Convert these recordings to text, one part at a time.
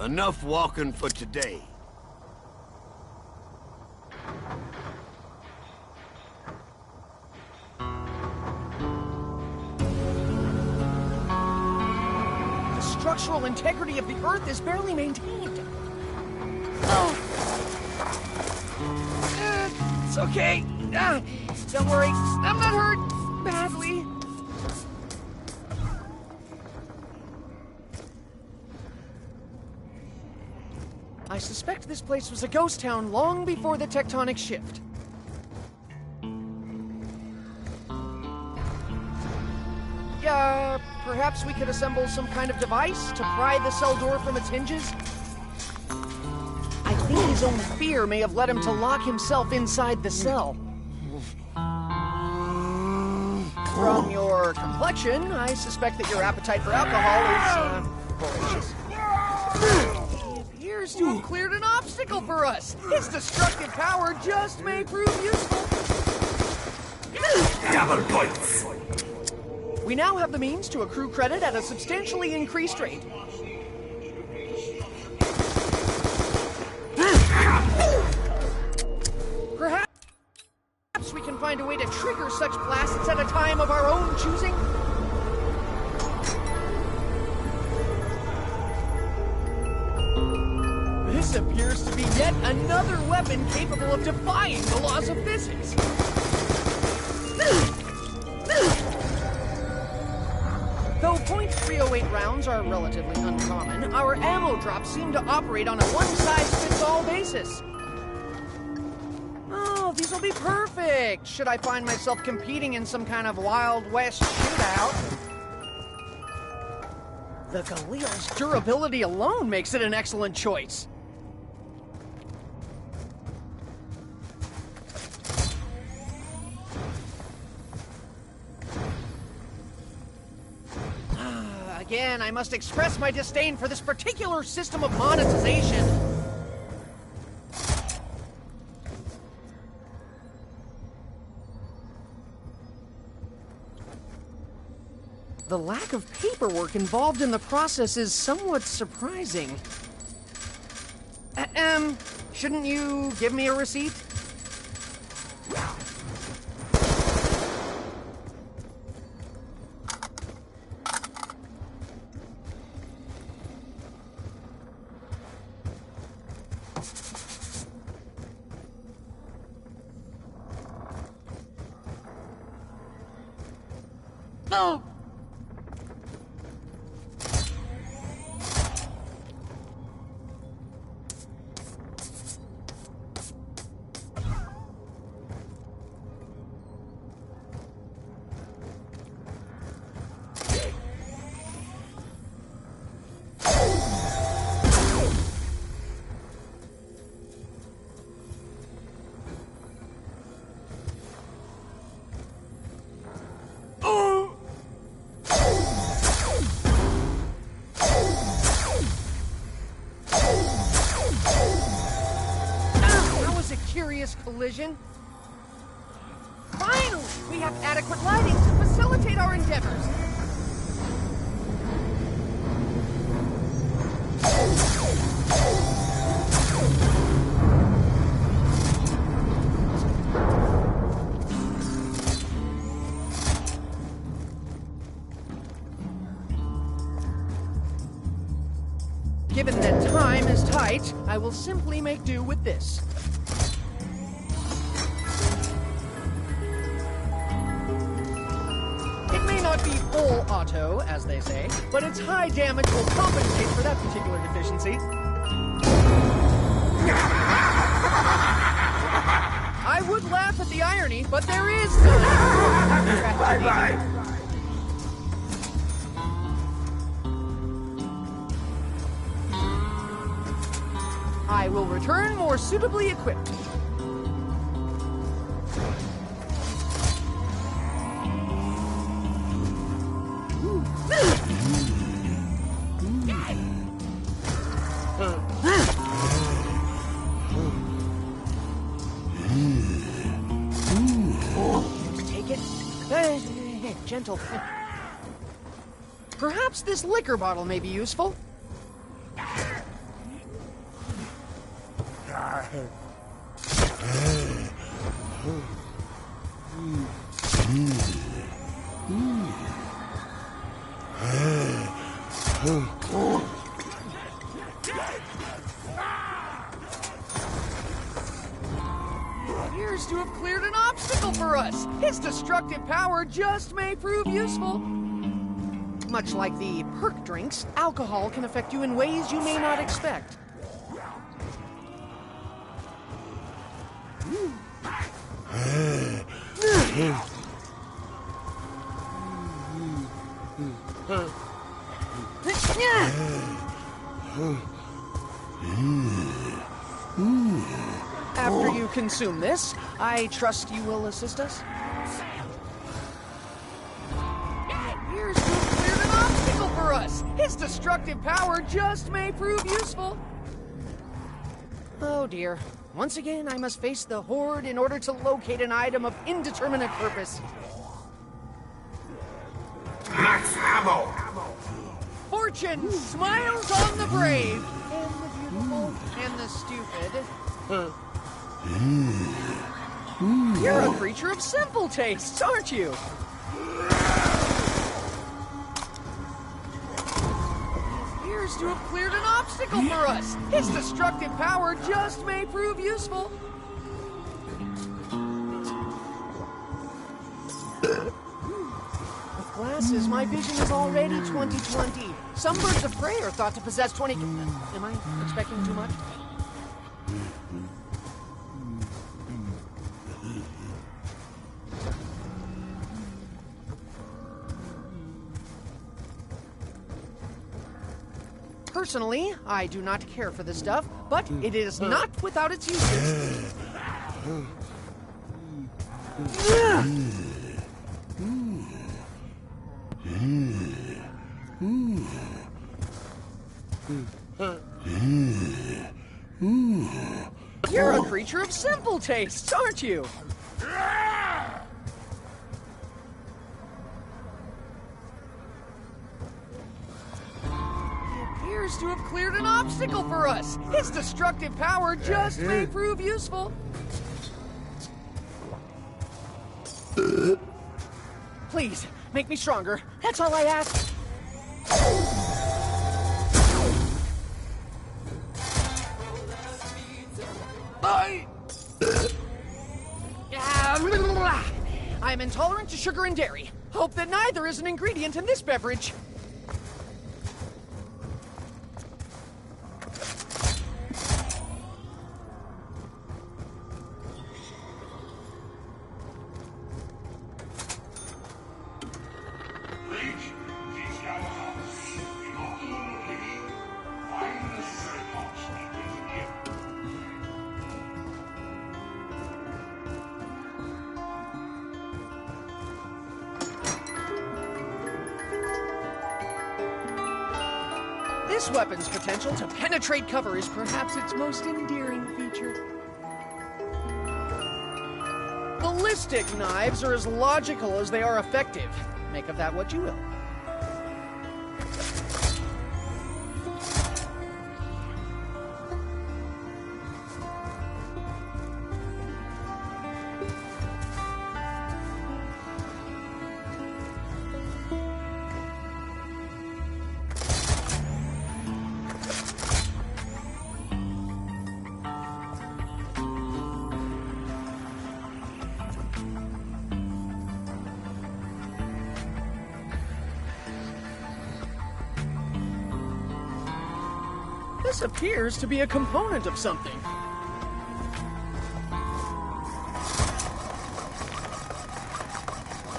Enough walking for today. The structural integrity of the Earth is barely maintained. Oh. It's okay. Don't worry, I'm not hurt badly. I suspect this place was a ghost town long before the tectonic shift. Perhaps we could assemble some kind of device to pry the cell door from its hinges? I think his own fear may have led him to lock himself inside the cell. From your complexion, I suspect that your appetite for alcohol is, voracious. He appears to have cleared an obstacle for us. His destructive power just may prove useful. Double points! We now have the means to accrue credit at a substantially increased rate. Perhaps we can find a way to trigger such blasts at a time of our own choosing? This appears to be yet another weapon capable of defying the laws of physics. Though .308 rounds are relatively uncommon, our ammo drops seem to operate on a one-size-fits-all basis. Oh, these will be perfect! Should I find myself competing in some kind of Wild West shootout? The Galil's durability alone makes it an excellent choice. Again, I must express my disdain for this particular system of monetization. The lack of paperwork involved in the process is somewhat surprising. Shouldn't you give me a receipt? No! Collision. Finally, we have adequate lighting to facilitate our endeavors. Given that time is tight, I will simply make do with this. Not be full auto, as they say, but its high damage will compensate for that particular deficiency. I would laugh at the irony, but there is none. Bye-bye. I will return more suitably equipped. Gentle. Perhaps this liquor bottle may be useful. Appears to have cleared an obstacle for us. His destructive power just may prove useful. Much like the perk drinks, alcohol can affect you in ways you may not expect. After you consume this, I trust you will assist us? Appears to have cleared an obstacle for us. His destructive power just may prove useful. Oh dear. Once again, I must face the Horde in order to locate an item of indeterminate purpose. Max ammo! Fortune smiles on the brave, and the beautiful, and the stupid. You're a creature of simple tastes, aren't you? He appears to have cleared an obstacle for us. His destructive power just may prove useful. With glasses, my vision is already 20/20. Some birds of prey are thought to possess 20... Am I expecting too much? Personally, I do not care for this stuff, but it is not without its uses. You're a creature of simple tastes, aren't you? To have cleared an obstacle for us. His destructive power just may prove useful. Please, make me stronger. That's all I ask. I'm intolerant to sugar and dairy. Hope that neither is an ingredient in this beverage. This weapon's potential to penetrate cover is perhaps its most endearing feature. Ballistic knives are as logical as they are effective. Make of that what you will. This appears to be a component of something.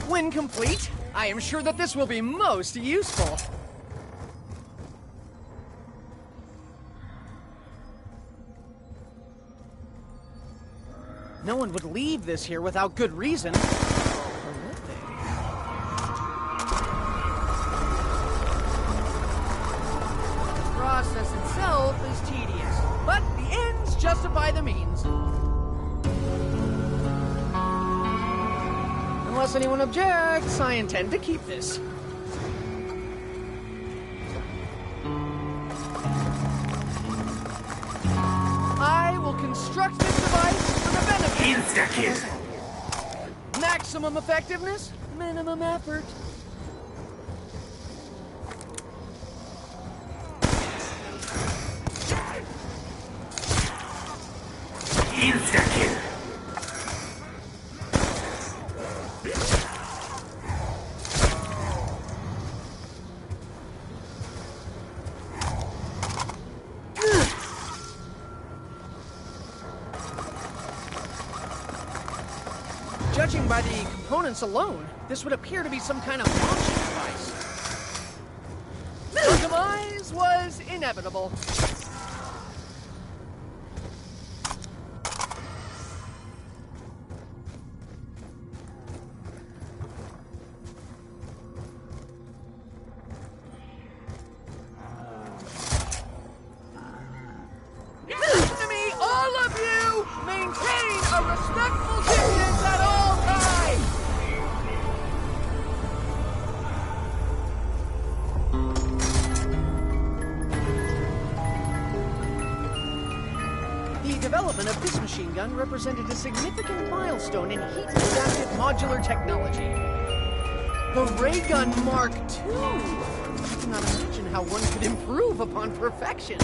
When complete, I am sure that this will be most useful. No one would leave this here without good reason. Or would they? The process itself is tedious, but the ends justify the means. Unless anyone objects, I intend to keep this. I will consider construct this device for the benefit. Insta-kill. Maximum effectiveness, minimum effort. Insta-kill. Judging by the components alone, this would appear to be some kind of launching device. The demise was inevitable. Listen to me, all of you! Maintain a respectful distance at all times! The development of this machine gun represented a significant milestone in heat-adapted modular technology. The Ray Gun Mark II! I cannot imagine how one could improve upon perfection.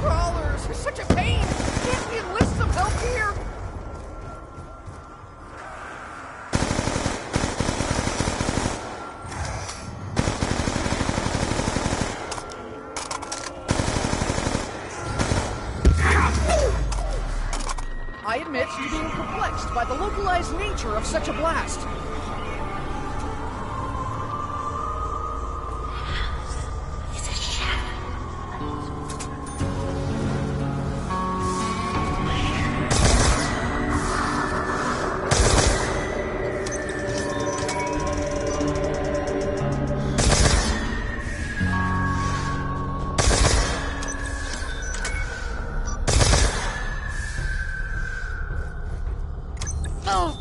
Crawlers are such a pain! Can't we enlist some help here? I admit to being perplexed by the localized nature of such a blast. Oh!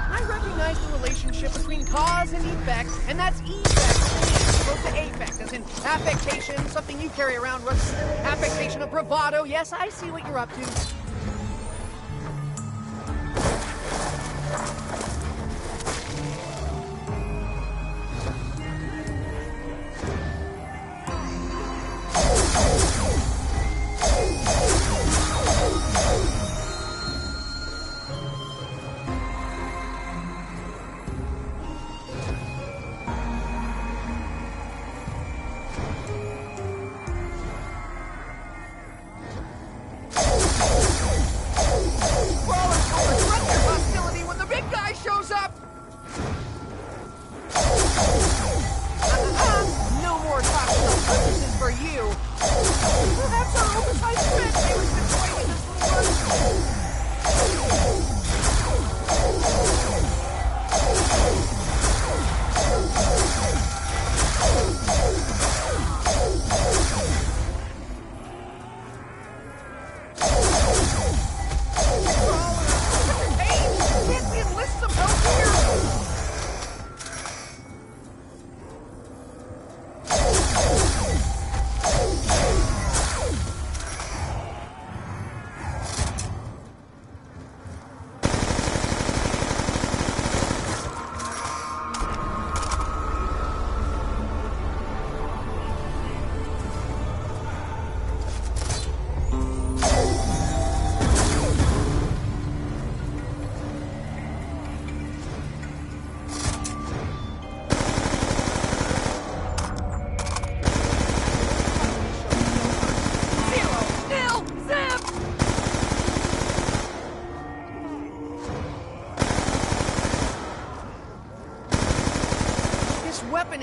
I recognize the relationship between cause and effect, and that's effect as opposed to affect, as in affectation, something you carry around with affectation of bravado. Yes, I see what you're up to.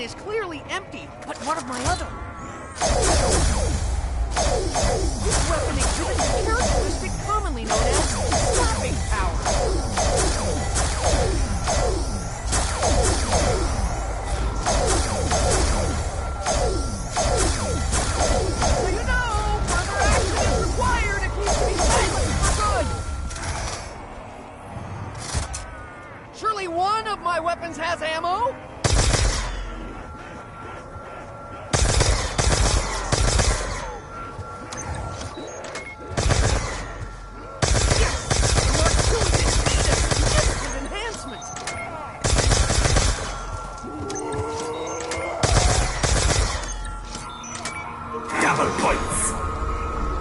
is clearly empty, but what of my other? This weapon exhibits a characteristic commonly known as slapping power. So you know, further action is required if he's to be silenced for good. Surely one of my weapons has ammo? Double points.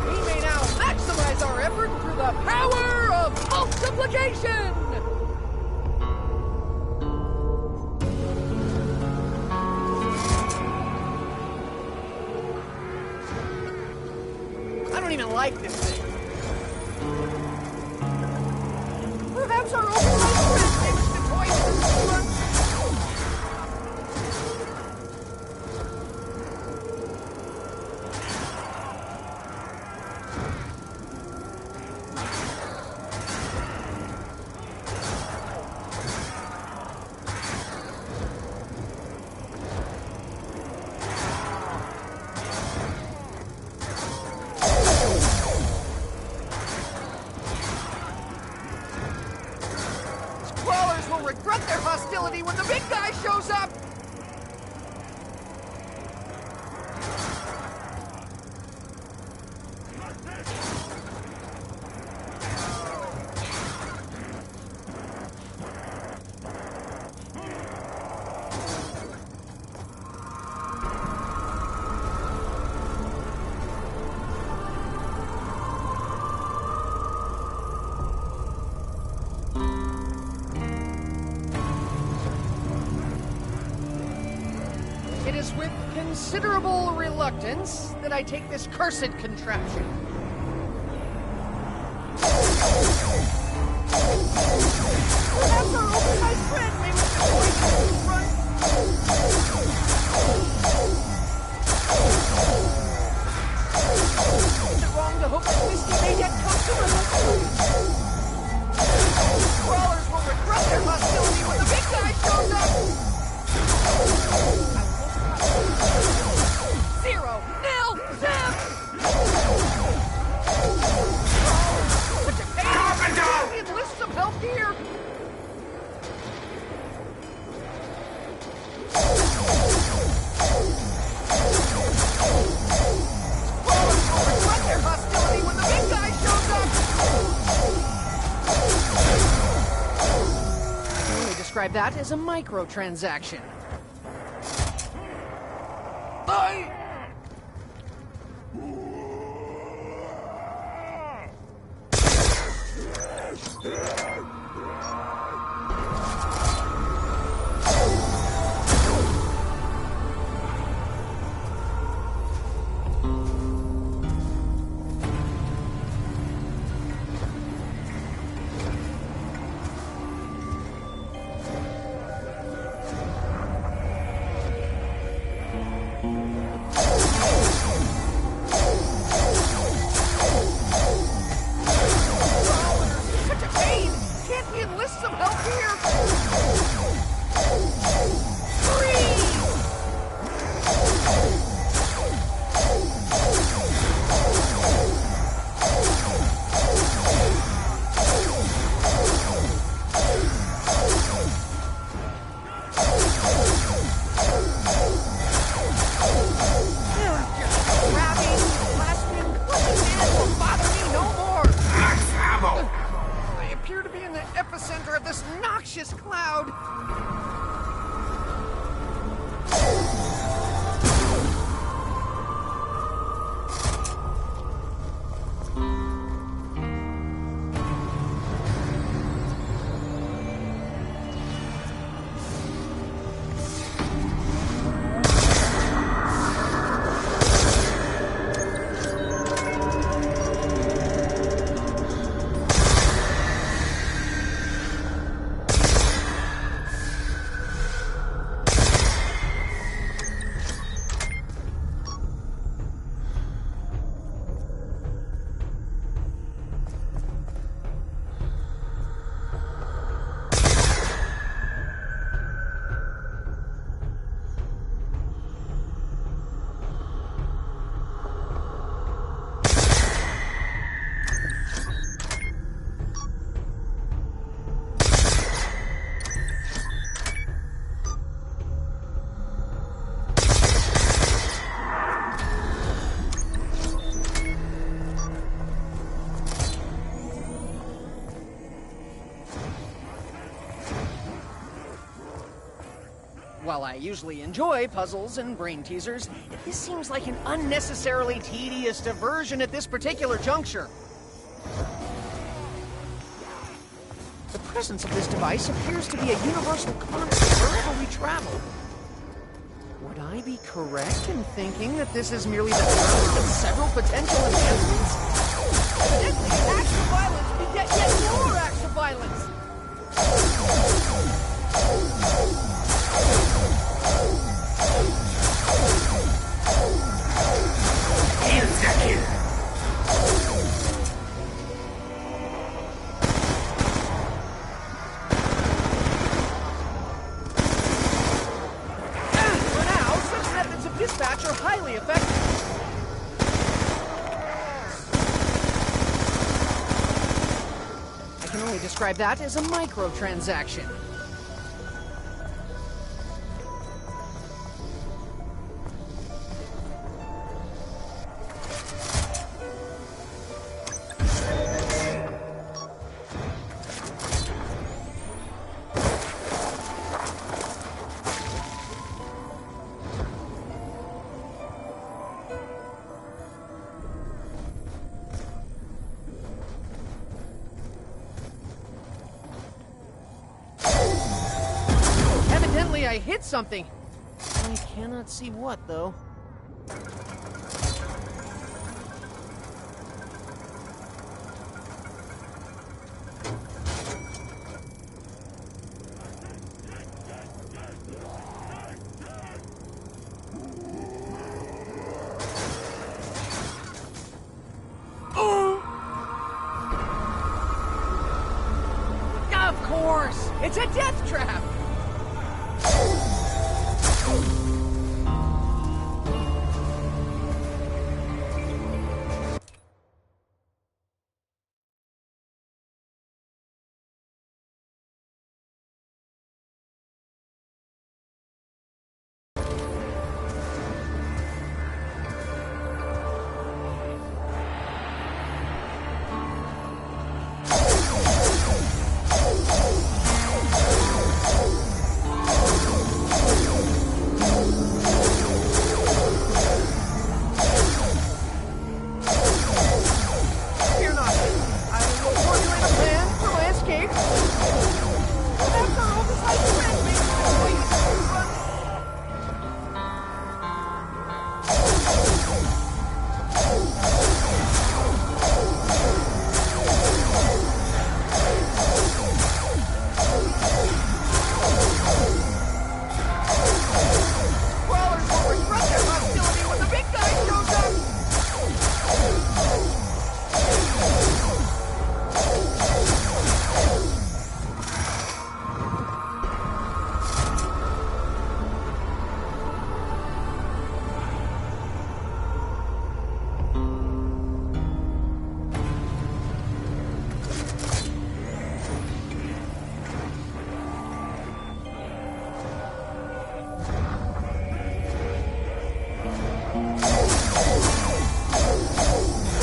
We may now maximize our effort through the power of multiplication! I don't even like this thing. Perhaps our overnight friend may wish to toy with this. Crawlers will regret their hostility when the big guy shows up! It is with considerable reluctance that I take this cursed contraption. Perhaps our oversized friend may wish to join us run. Is it wrong to hope that Misty may yet come to us? Crawlers will regret their hostility when the big guy shows up! 0, 0, zip! Such a pain! Carpenter! Enlist some help here! Crawlers will regret their hostility when the big guy shows up! I can only describe that as a microtransaction. Such a pain! While I usually enjoy puzzles and brain teasers, this seems like an unnecessarily tedious diversion at this particular juncture. The presence of this device appears to be a universal constant wherever we travel. Would I be correct in thinking that this is merely the first of several potential enhancements? Evidently, acts of violence beget yet more acts of violence! Insta-kill! For now, such methods of dispatch are highly effective. I can only describe that as a microtransaction. Evidently, I hit something. I cannot see what, though. Of course! It's a death trap! Fear not. I will formulate a plan for my escape. That girl decides to friend me. Crawlers will regret their hostility when the big guy shows up.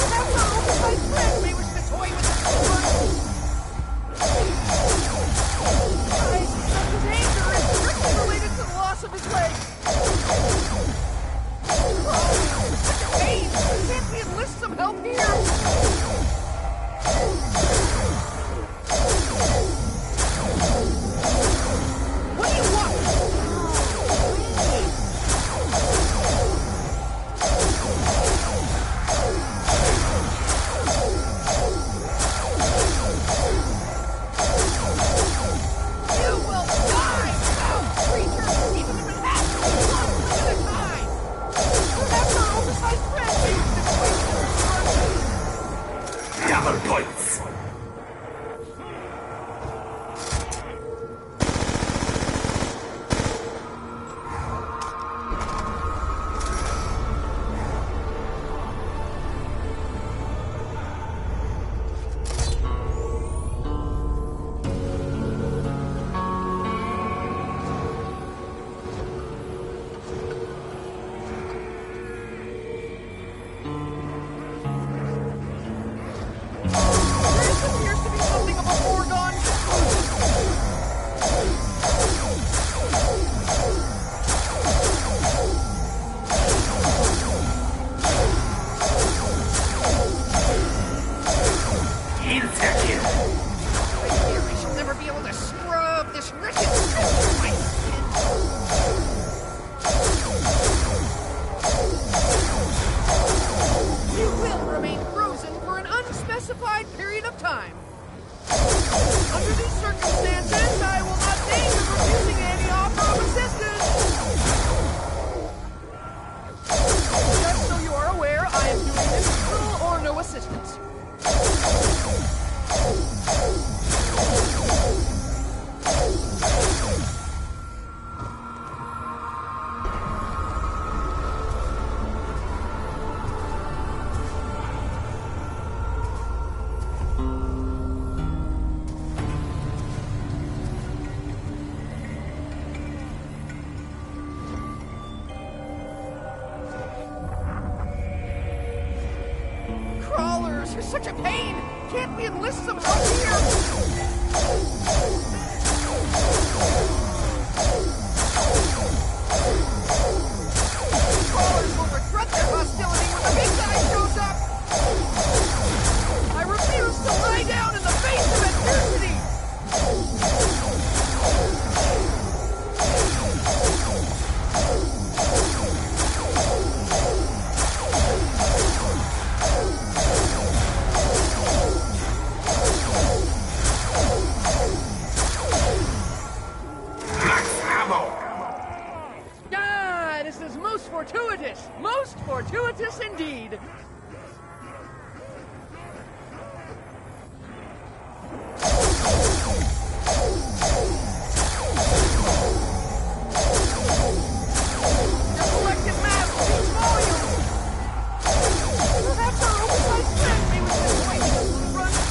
That's not oversized friend may wish to toy with the children. I suspect his anger is strictly related to the loss of his leg. Oh, such a pain! Can't we enlist some help here? What do you want? You will die, foul creature, even if it has to be one at a time. Perhaps our oversized friend may wish to toy with the children. assistance. Crawlers are such a pain! Can't we enlist some help here? Crawlers will regret their hostility when the big guy shows up! I refuse to lie down in the face of adversity! Ah, this is most fortuitous! Most fortuitous indeed! Your collective mass speaks volumes! Perhaps our oversized friend may wish to join this little run.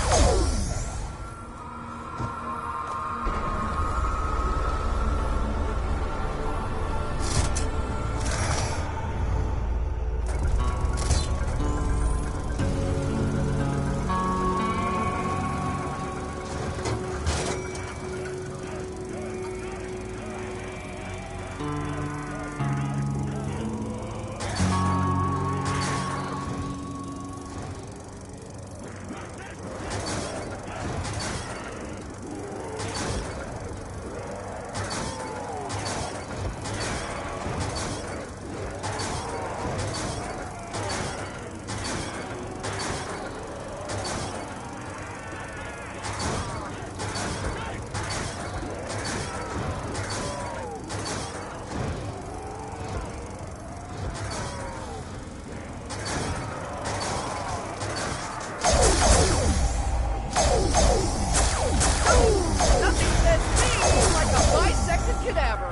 Nothing says me like a bisected cadaver.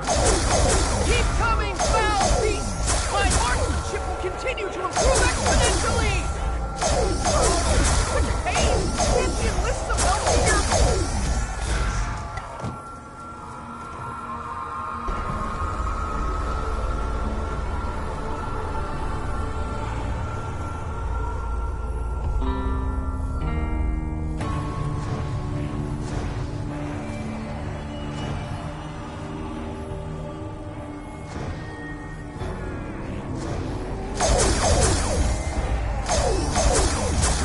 Keep coming, foul beast! My marksmanship will continue to improve exponentially! Such a pain! Can't you enlist some help here?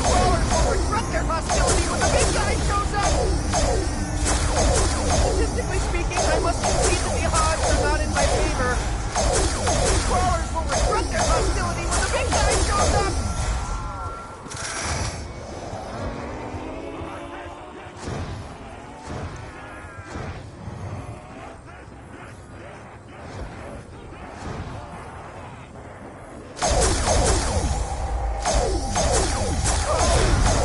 Crawlers will regret their hostility when the big guy shows up! Statistically speaking, I must concede that the odds are not in my favor. Crawlers will regret their hostility when the big guy shows up!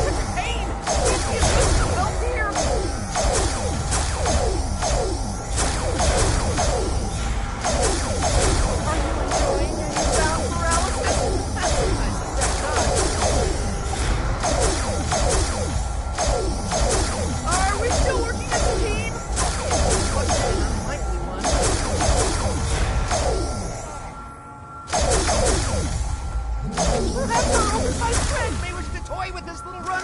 Such a pain! Can't you enlist some help here? Are you enjoying your newfound paralysis? I suspect not. Are we still working as a team? What's an unlikely one? Perhaps our oversized friend may wish to toy with this little run.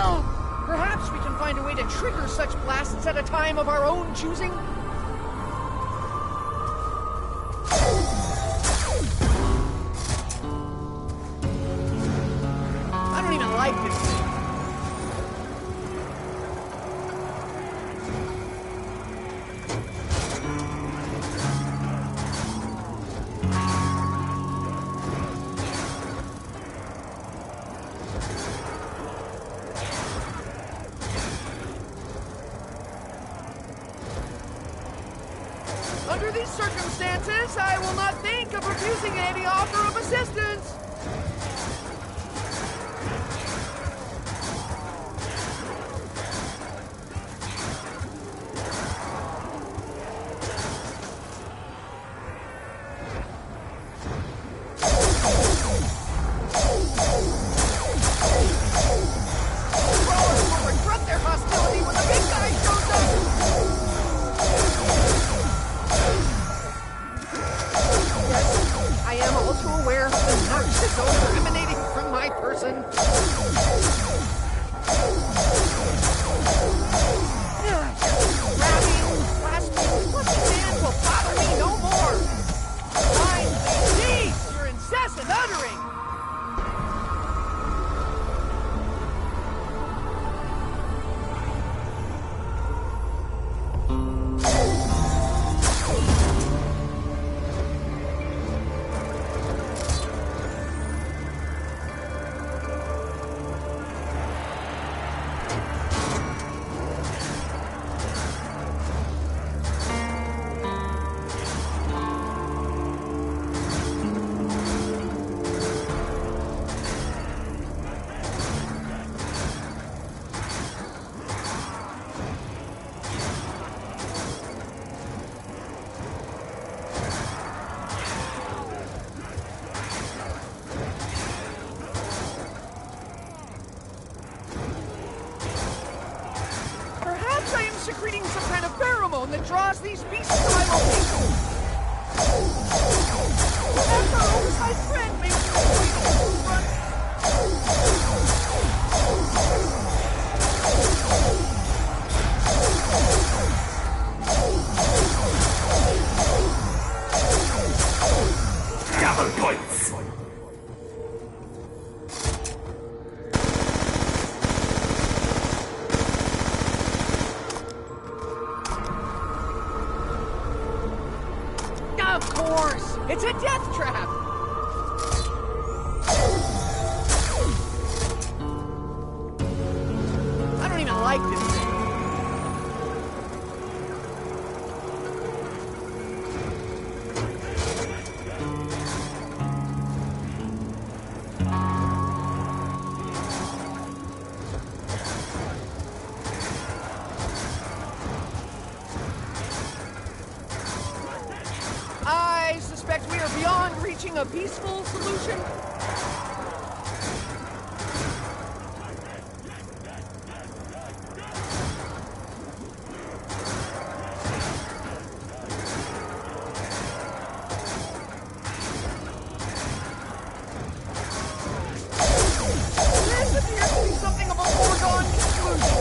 Oh, perhaps we can find a way to trigger such blasts at a time of our own choosing. I don't even like this thing. Under these circumstances, I will not think of refusing any offer of assistance. Secreting some kind of pheromone that draws these beasts to my location. Perhaps our oversized friend makes me run. Double points. Of course! It's a death trap! I don't even like this thing. I suspect we are beyond reaching a peaceful solution. This appears to be something of a foregone conclusion.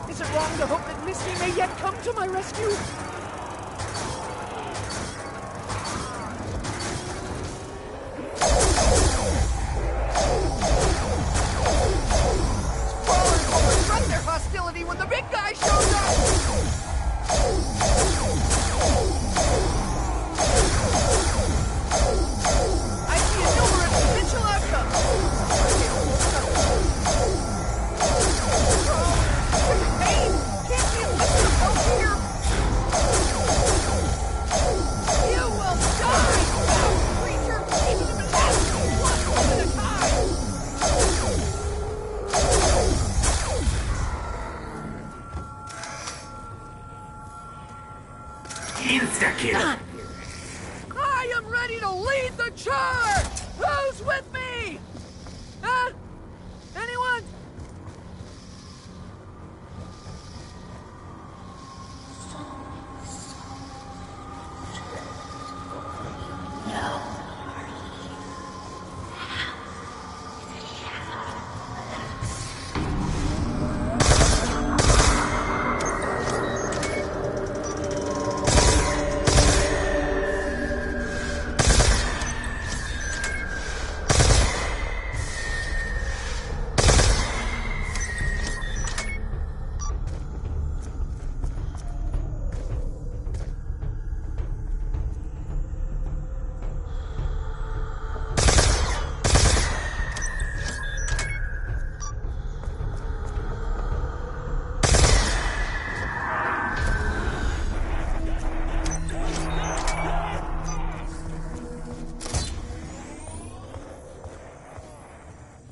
Is it wrong to hope that Misty may yet come to my rescue? Crawlers will confront their hostility when the big guy shows up! I see a numerous potential outcomes! Can't be a list of here! Insta-kill. I am ready to lead the charge! Who's with me? Huh? Anyone?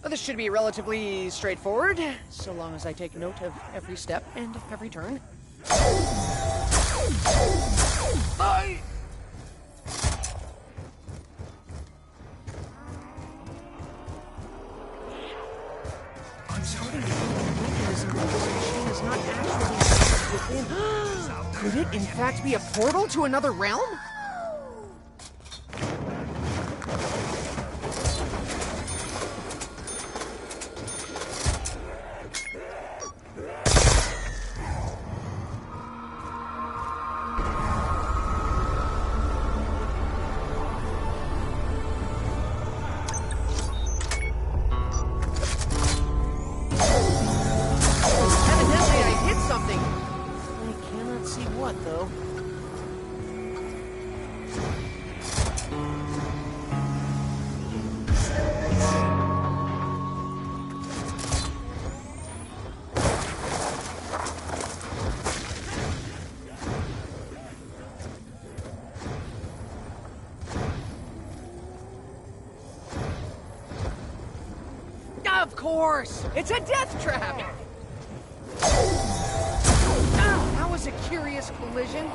This should be relatively straightforward, so long as I take note of every step and every turn. I'm starting to think the mechanism of this machine is not actually within. Could it, in fact, be a portal to another realm? Though. Of course! It's a death trap! That was a curious collision.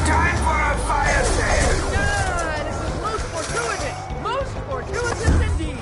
Time for a fire sale! This is most fortuitous! Most fortuitous indeed!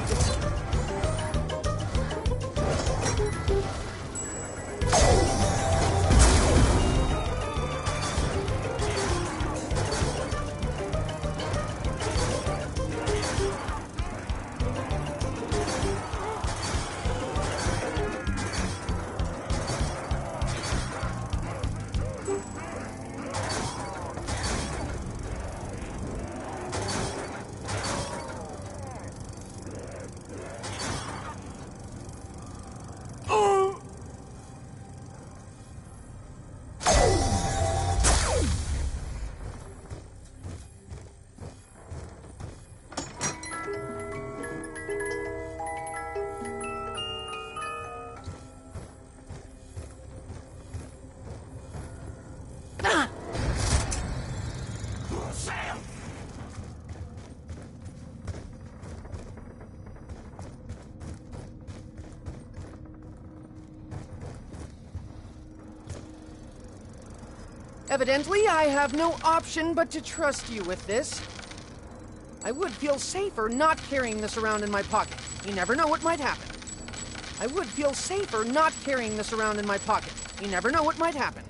Evidently, I have no option but to trust you with this. I would feel safer not carrying this around in my pocket. You never know what might happen. I would feel safer not carrying this around in my pocket. You never know what might happen.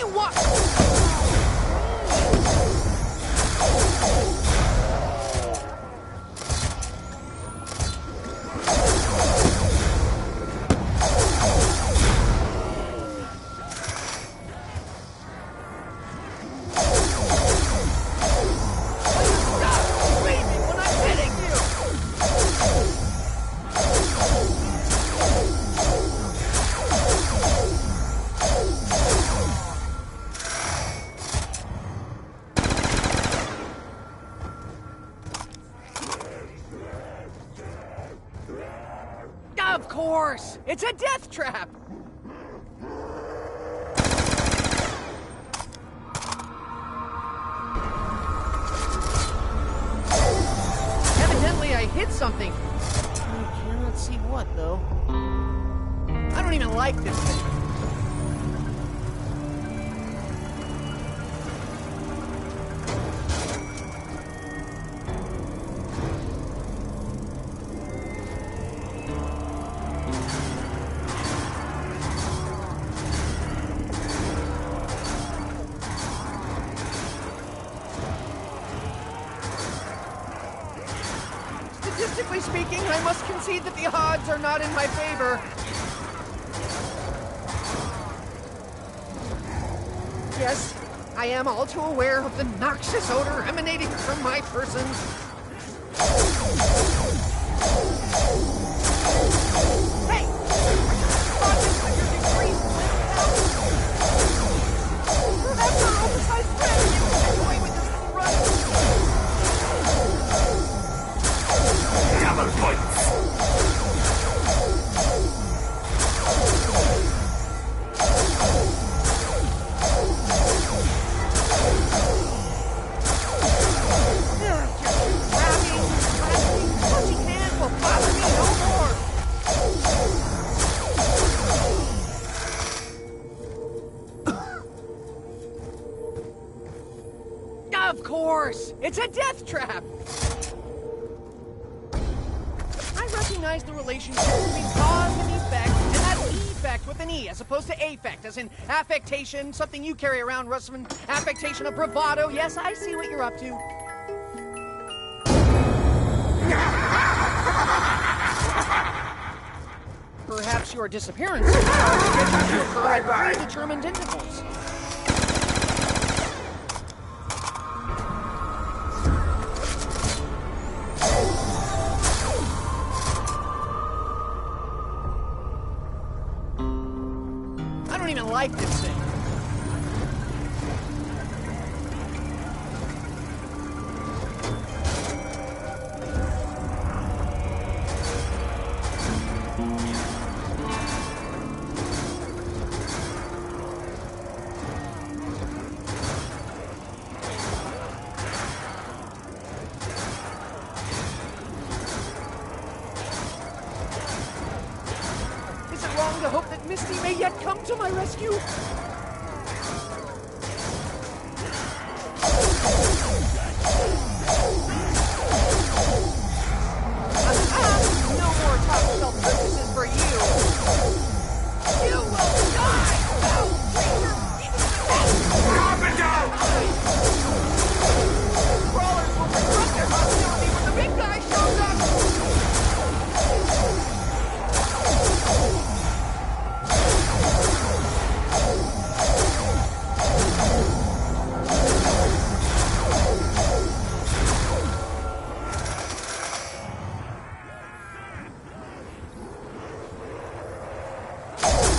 you want? Of course! It's a death trap! Evidently I hit something. I cannot see what, though. I don't even like this thing. Statistically speaking, I must concede that the odds are not in my favor. Yes, I am all too aware of the noxious odor emanating from my person. Hey! Perhaps our oversized friend can away with this little run. Double points. Of course! It's a death trap! I recognize the relationship between cause and effect, and that's effect with an E, as opposed to affect, as in affectation, something you carry around, Russman. Affectation of bravado. Yes, I see what you're up to. Perhaps your disappearance is scheduled to occur at predetermined intervals. I don't even like this thing. Is it wrong to hope that Misty may yet come to my rescue? No more top-shelf purchases for you. You will die, foul creature! Carpenter! Crawlers will regret their hostility when the big guy shows up!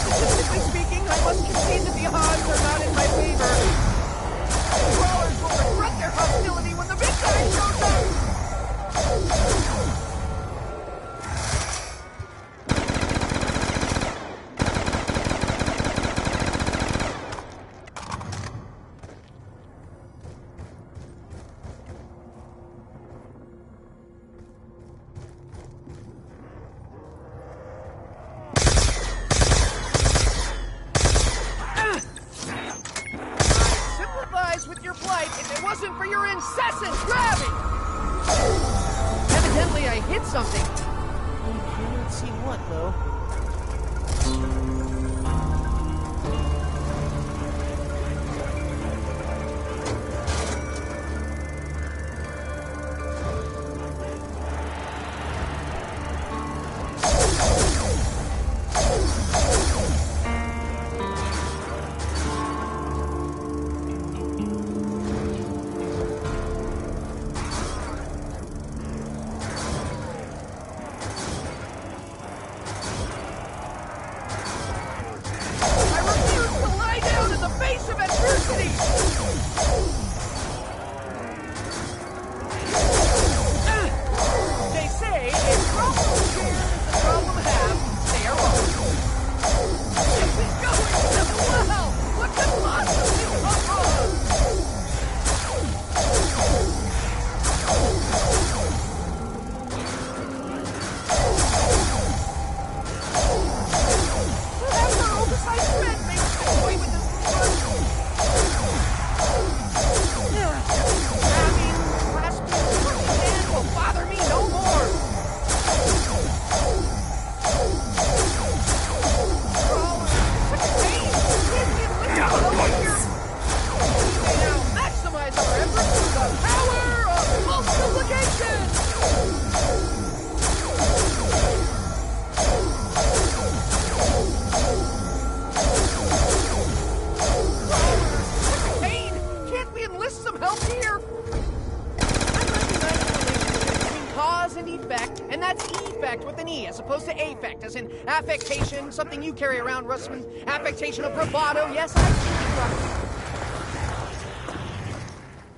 Statistically speaking, I must concede that the odds are not in my favor. Crawlers will regret their hostility when the big guy shows up! Sympathize with your plight if it wasn't for your incessant grabbing! Evidently I hit something. I cannot see what, though. They say a problem shared is a problem halved. They are wrong. This is going so well. What could possibly go wrong? Perhaps our oversized friend may get away with this run. Grabbing, grasping, pushing hand will bother me no more. Crawler, such a pain. Can't get lifted over here. We may now maximize our efforts with the power of multiplication. Pain! Can't we enlist some help here? I'm recognizing the relationship between cause and effect, and that's effect with an E as opposed to affect, as in affectation, something you carry around, Russman. Affectation of bravado, yes, I see.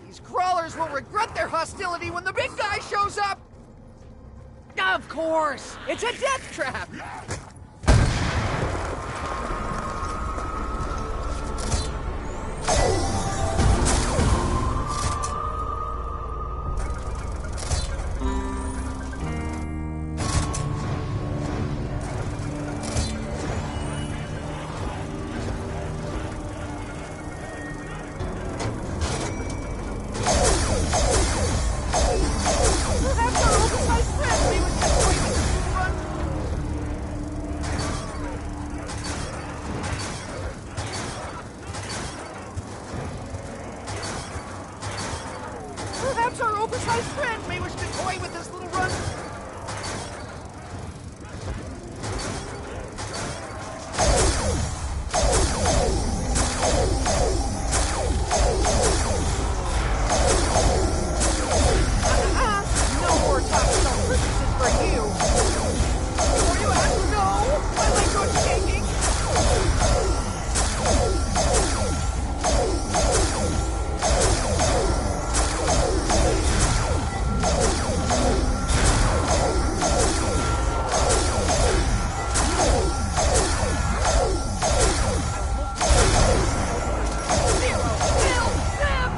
These crawlers will regret their hostility when the big guy shows up! Of course! It's a death trap! Perhaps our oversized friend may wish to join this run. Perhaps our oversized friend may wish to toy with this little run. No more top shelf purchases for you. Before you ask, no, my legs aren't shaking. Zero, nil, zip!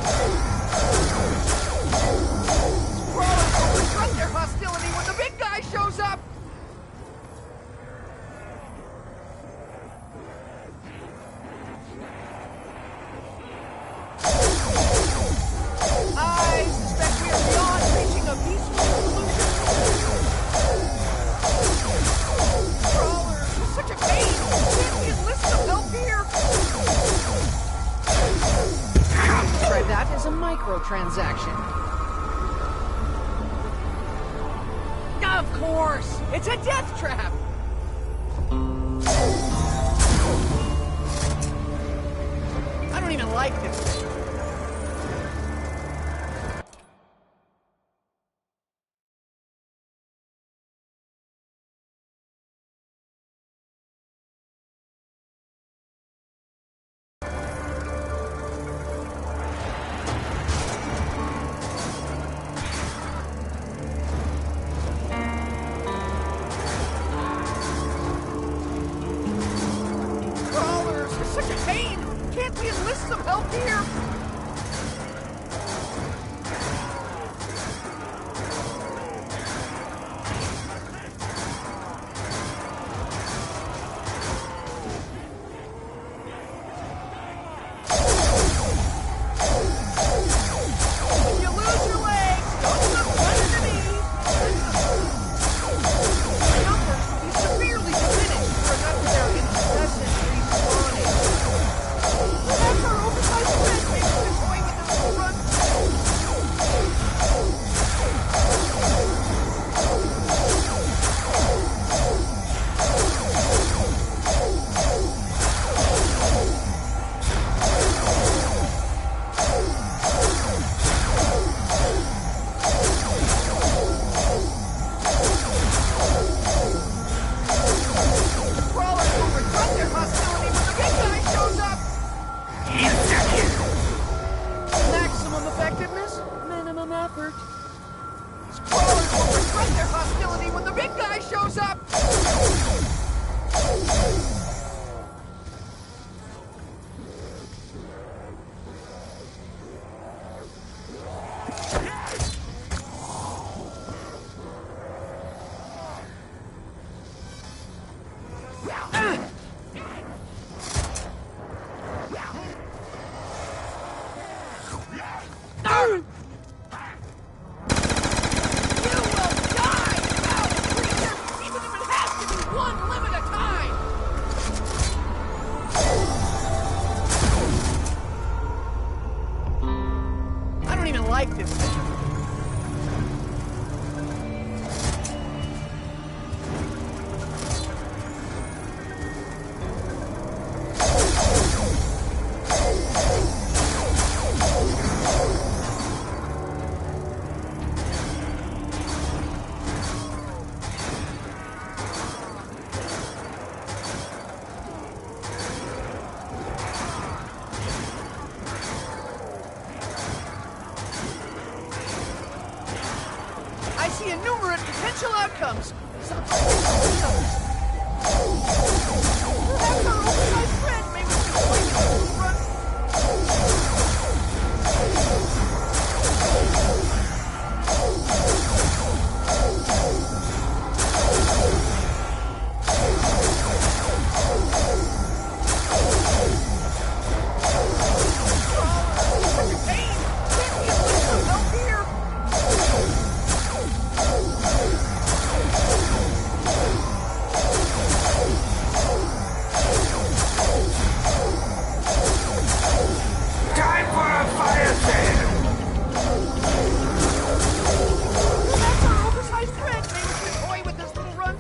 Crawlers will regret their hostility when the big guy shows up! I suspect we are beyond reaching a peaceful solution. Crawlers, such a pain! Can't we enlist some help here? Try that as a microtransaction. Of course! It's a death trap! I don't even like this thing. Crawlers, such a pain! Can't we enlist some help here? If you lose your legs, don't look under to me! The numbers will be severely diminished for enough of their incessant respawning. Perhaps our oversized friend may the innumerate potential outcomes. Perhaps our oversized friend may wish to join us in the front. Time for a fire sale! Perhaps our oversized friend may wish to toy with this little run.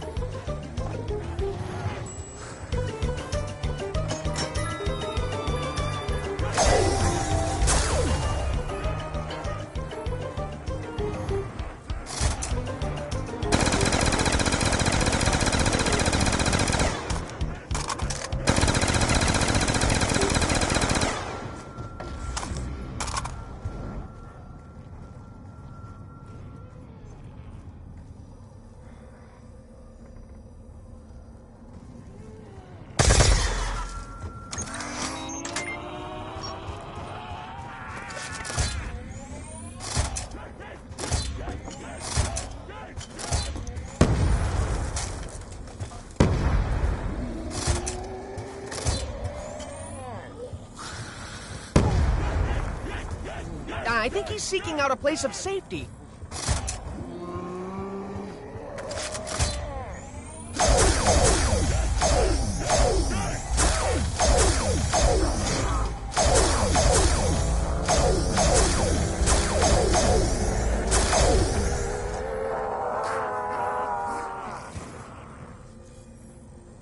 I think he's seeking out a place of safety.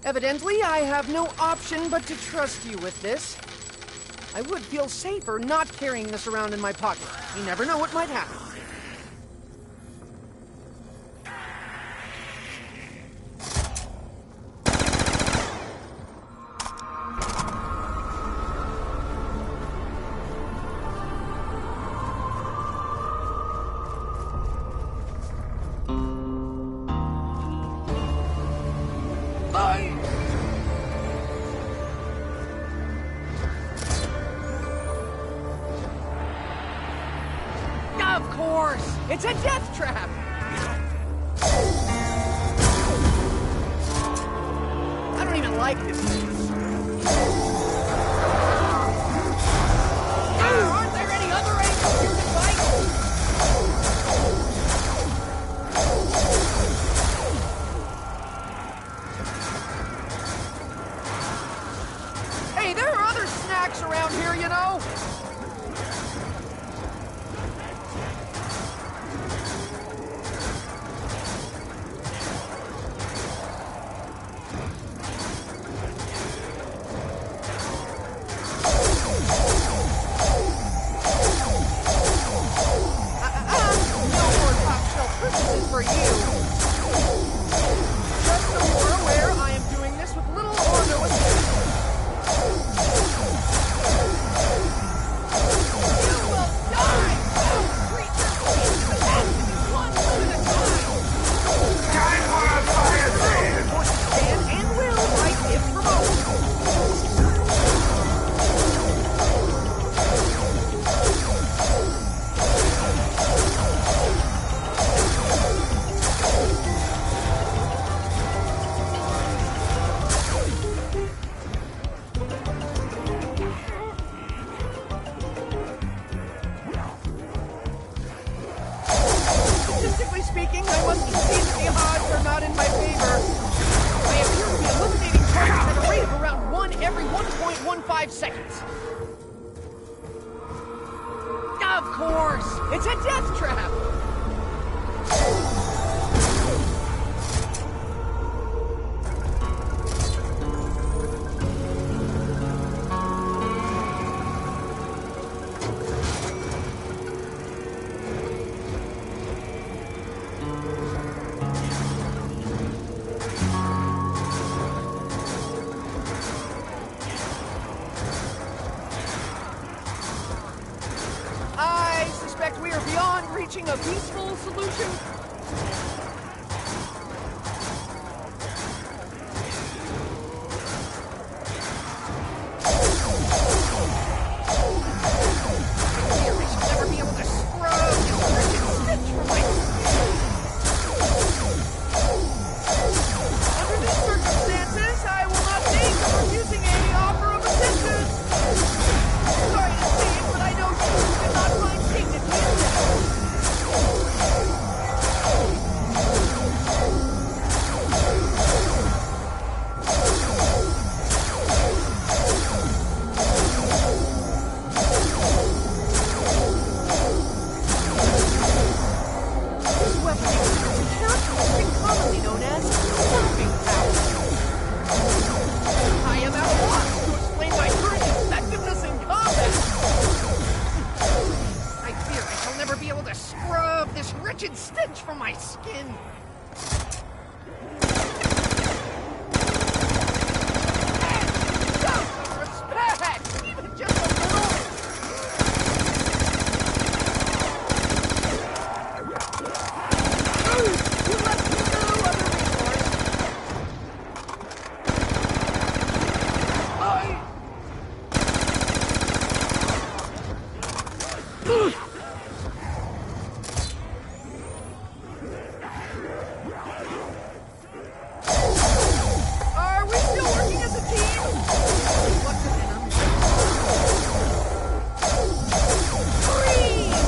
Evidently, I have no option but to trust you with this. I would feel safer not carrying this around in my pocket. You never know what might happen. Of course! It's a death trap! I don't even like this place. Aren't there any other angles you can fight? Hey, there are other snacks around here, you know? For you. Just so you're aware, I am doing this with little or no assistance. You will die! Creatures will be into the basket one at a time! Time for a fire sale! Forces can and will fight if provoked. Statistically speaking, I must concede that the odds are not in my favor. I appear to be eliminating targets at a rate of around 1 every 1.15 seconds. Of course! It's a death trap! I suspect we are beyond reaching a peaceful solution. wretched stench from my skin. No respect, even just a little. You left no other resource. Are we still working as a team? What's it in? Freeze!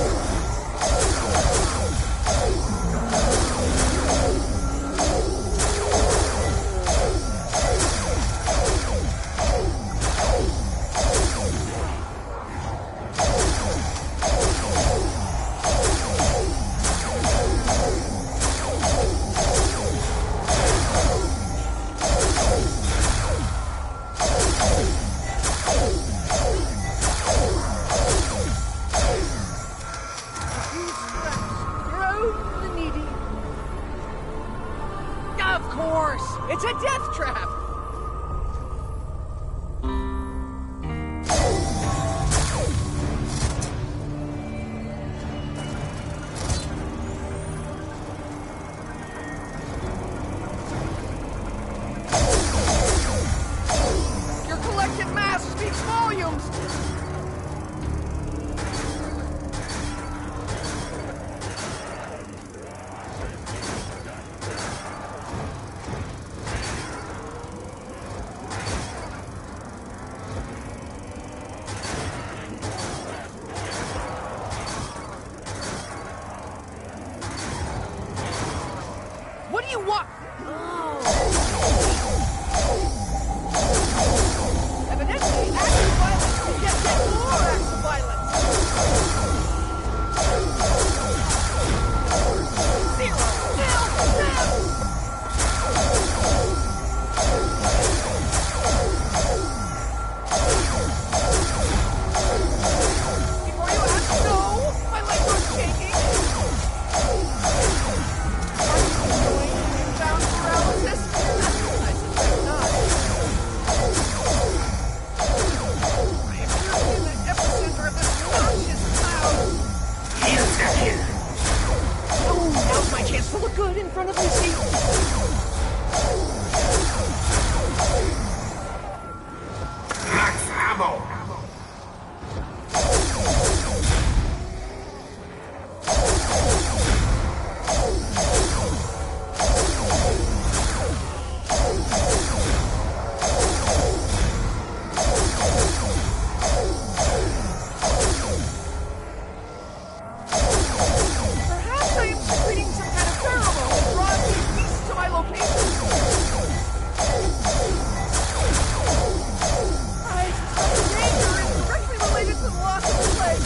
Of course! It's a death trap! Your collective mass speaks volumes! What do you want? Evidently, acts of violence will get more acts of violence. Zero. Before you ask, no, my leg was shaking. Inbound paralysis? I suspect not. I appear to be in the epicenter of this noxious cloud. Oh, now's my chance to look good in front of Misty. Max ammo! Perhaps I am secreting some kind of pheromone that draws these beasts to my location. I suspect the danger is directly related to the loss of the leg.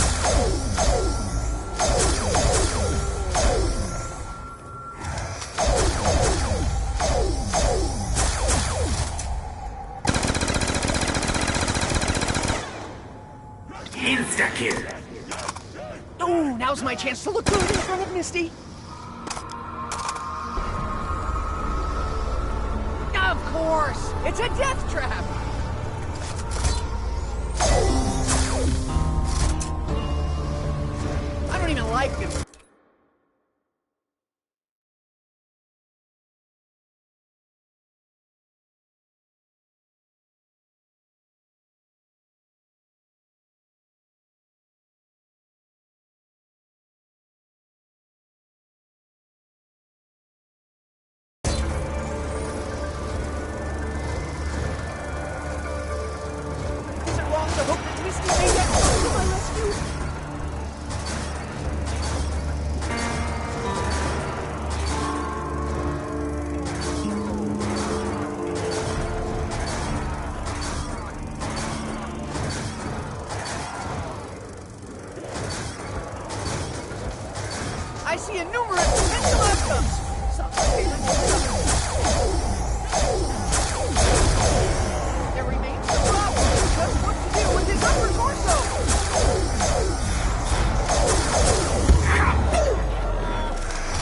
Insta-kill! Oh, now's my chance to look good in front of Misty. Of course! It's a death trap! I don't even like this. I see innumerable potential outcomes. Sounds like Taylor knows something. There remains the problem of just what to do with his upper torso.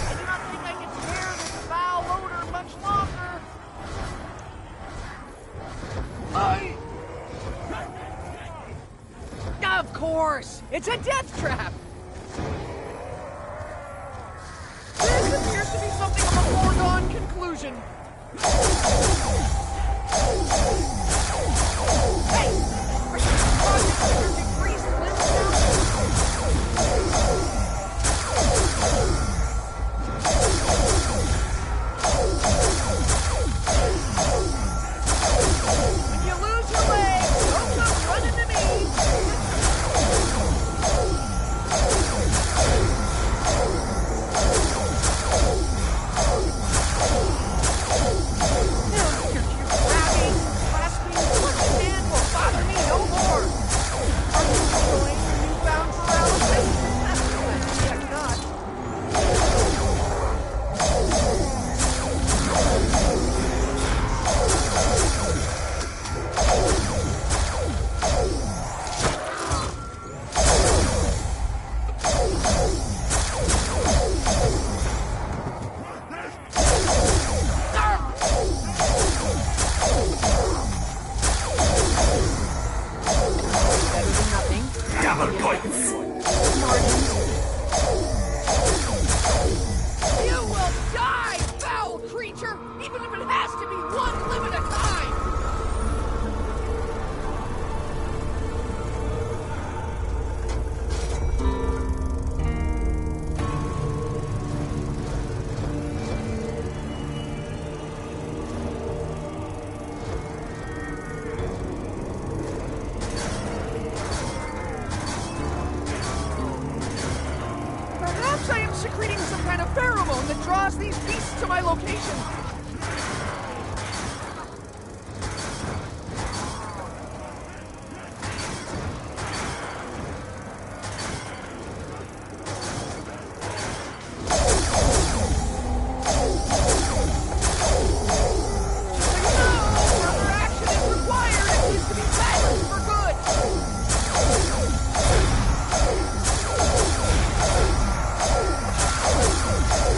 I do not think I can spare this foul odor much longer. Of course! It's a death trap! This appears to be something of a foregone conclusion. Hey! Are you causing your degrees and limbs When you lose your leg, don't come running to me! Secreting some kind of pheromone that draws these beasts to my location. Further action is required if he's to be silenced for good.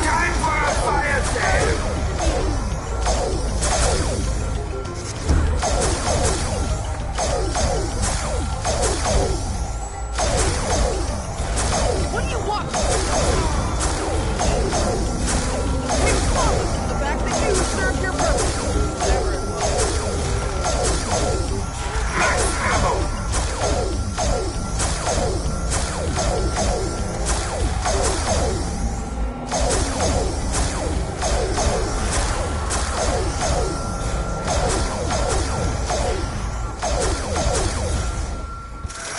Time for a fire sale! What do you want? We've promised the fact that you served your purpose. Whatever it was. Max ammo!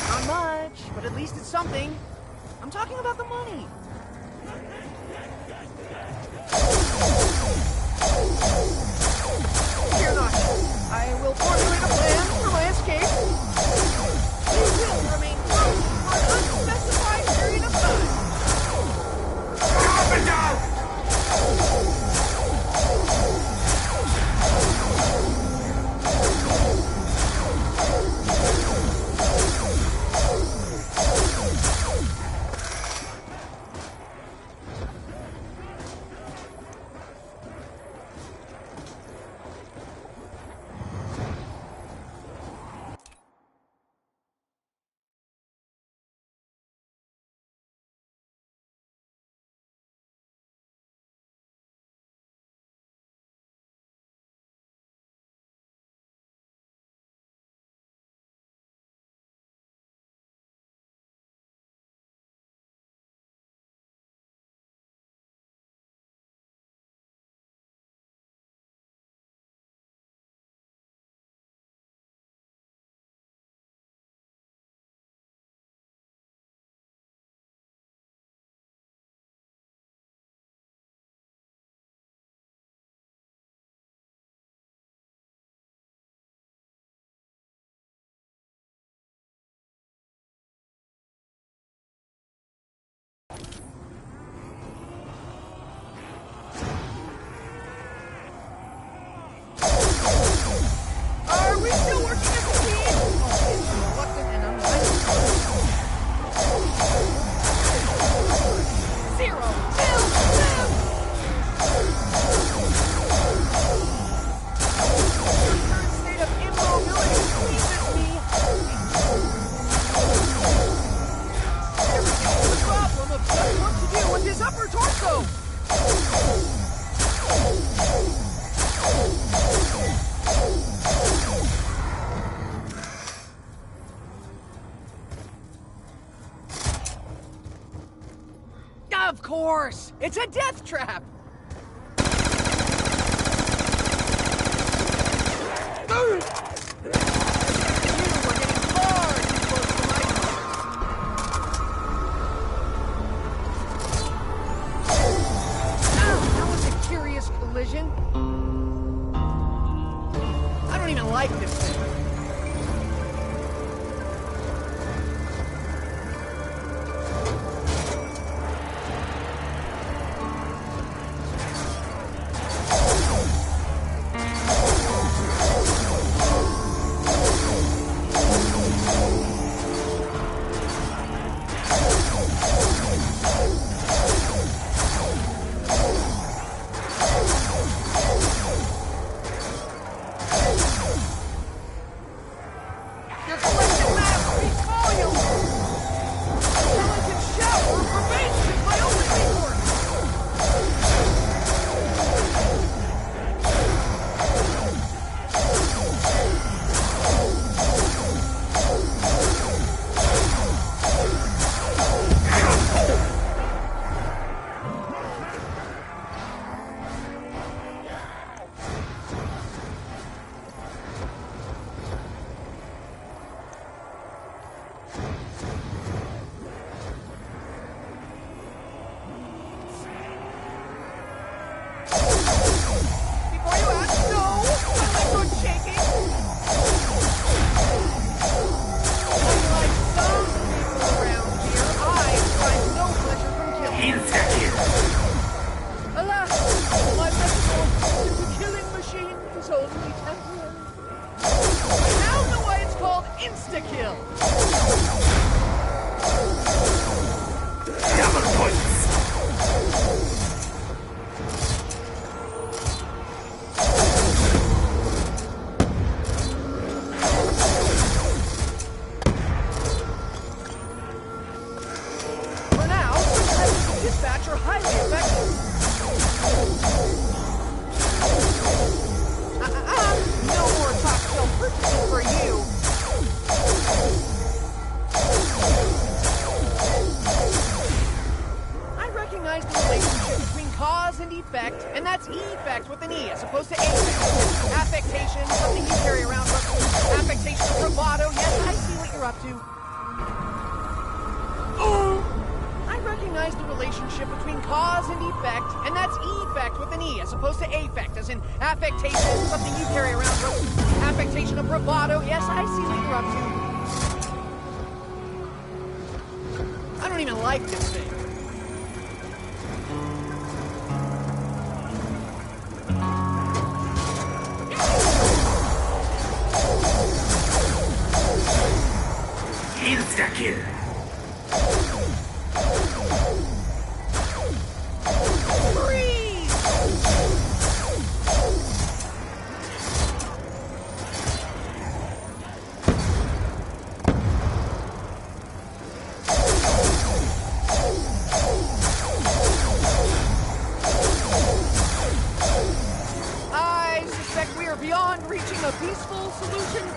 Not much, but at least it's something. I'm talking about the money. Fear not. I will formulate a plan for my escape. You will remain frozen for an unspecified period of time. Of course! It's a death trap! We're getting far too close to my Ow, that was a curious collision. I don't even like this thing. Your collection map speaks volumes! Skeleton shell remains in my overseas report! Before you ask, no! My legs are shaking! Unlike some people around here, I find no pleasure from killing. Alas, my vegetable killing machine is only temporary. I now know why it's called Insta-Kill! Double points! For now, methods of dispatch are highly effective. No more top shelf purchases for you. I recognize the relationship between cause and effect, and that's effect with an E as opposed to affect. Affectation, something you carry around roughly. Affectation of bravado, yes, I see what you're up to. I recognize the relationship between cause and effect, and that's effect with an E as opposed to affect, as in affectation, something you carry around roughly. Affectation of bravado, yes, I see what you're up to. I don't even like this thing. Insta-kill! Freeze! I suspect we are beyond reaching a peaceful solution.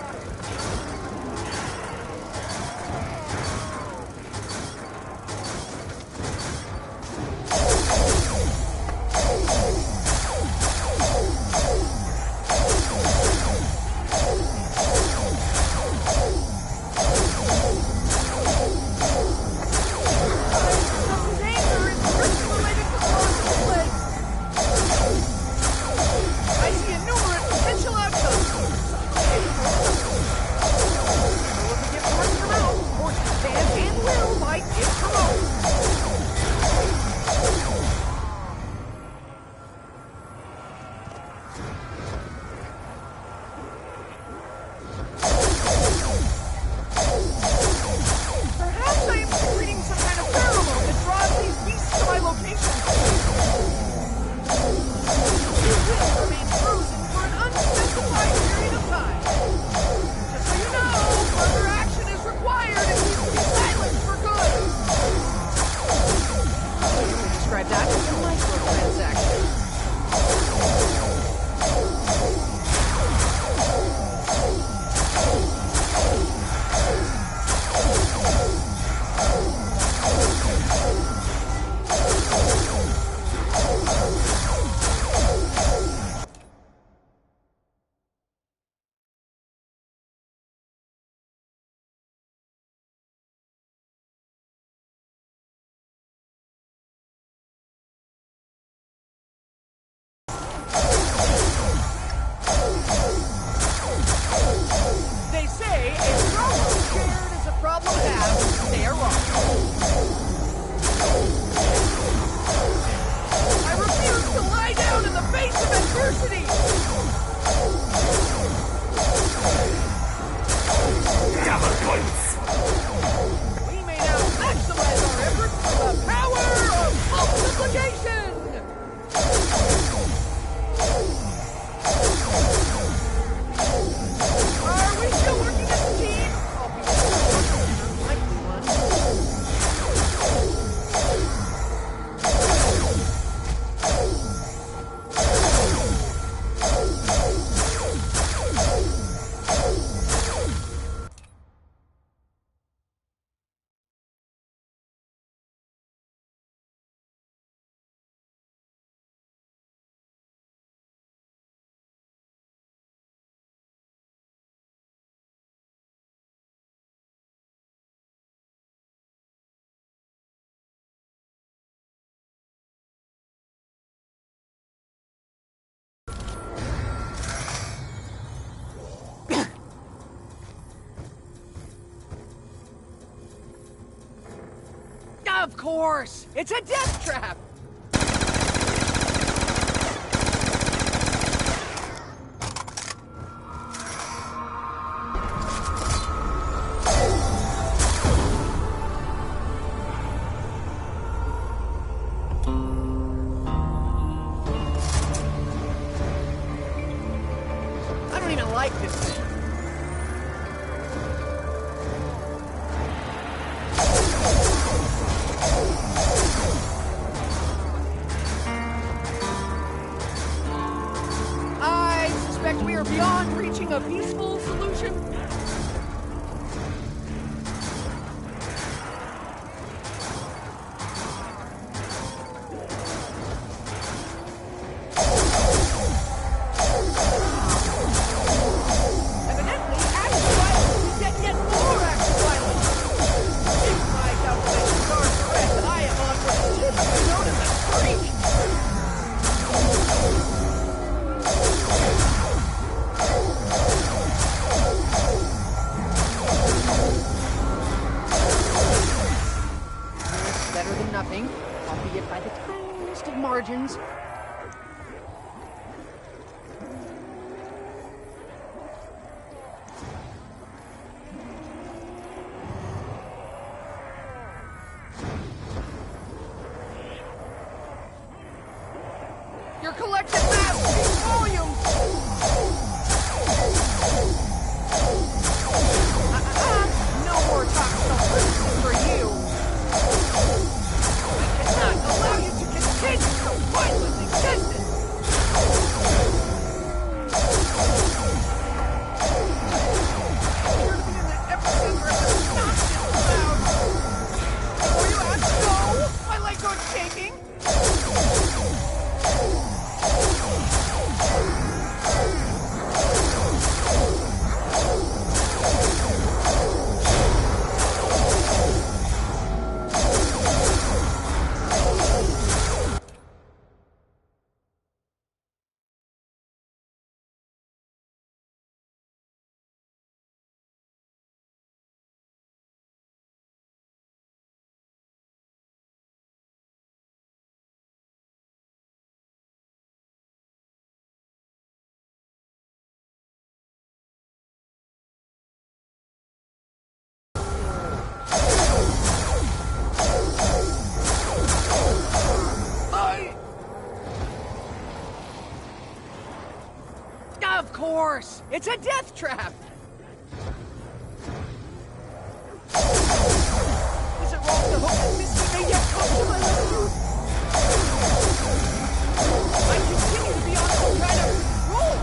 university! We may now maximize our efforts for the power of multiplication! Are we still working as a team? Might be one. Of course! It's a death trap! I don't even like this thing. We are beyond reaching a peaceful solution. Evidently, active violence will get yet more active violence. If my calculations are correct, I am on what is known as a streak. Better than nothing, albeit by the tiniest of margins. Your collective mass speaks volumes! No more toxic for you! I cannot allow you to continue so pointless existence! You're to be in the epicenter of this nonsense cloud! Before you ask, no! My legs aren't shaking! Of course! It's a death trap! Is it wrong to hope that Misty may yet come to my rescue? I continue to be on some kind of roll!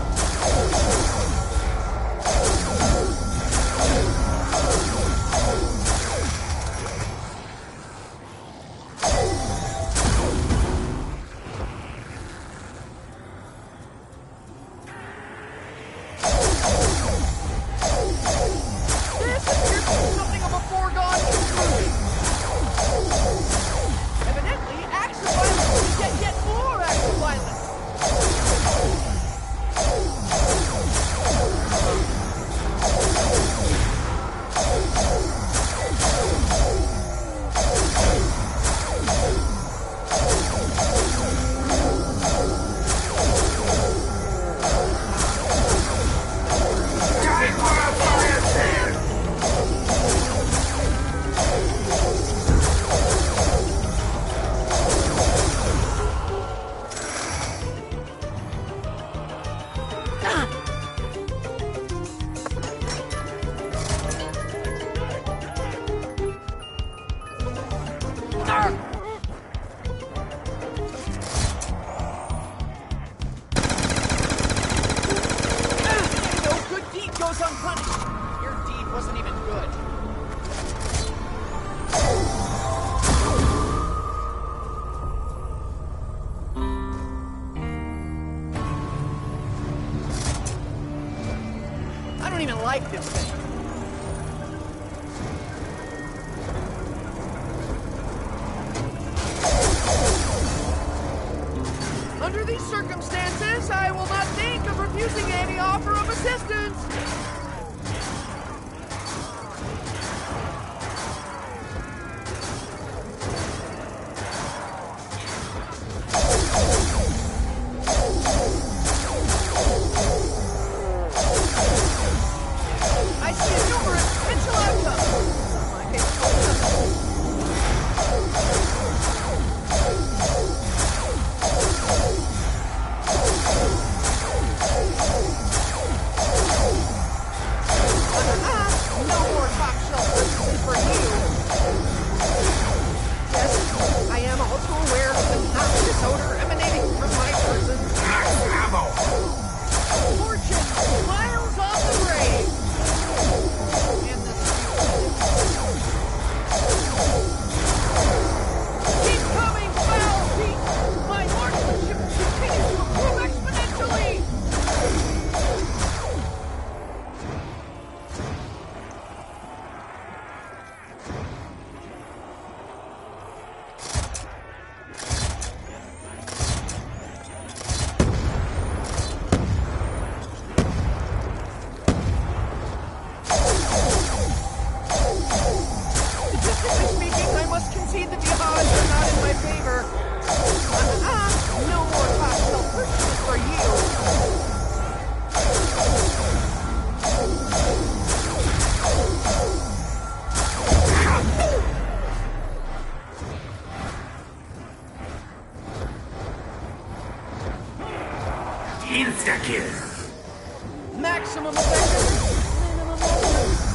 like this thing. Under these circumstances, I will not think of refusing any offer of assistance. I see numerous potential outcomes. My no more top shelf purchases for you. Yes, I am also aware of the noxious odor emanating from my person. Max ammo! Fortune smiles on the brave. And the keep coming, foul beast! My marksmanship continues to improve exponentially! Statistically speaking, I must concede that the odds are not in my favor. No more top shelf purchases for you. Insta-kill! Maximum effectiveness, minimum movement.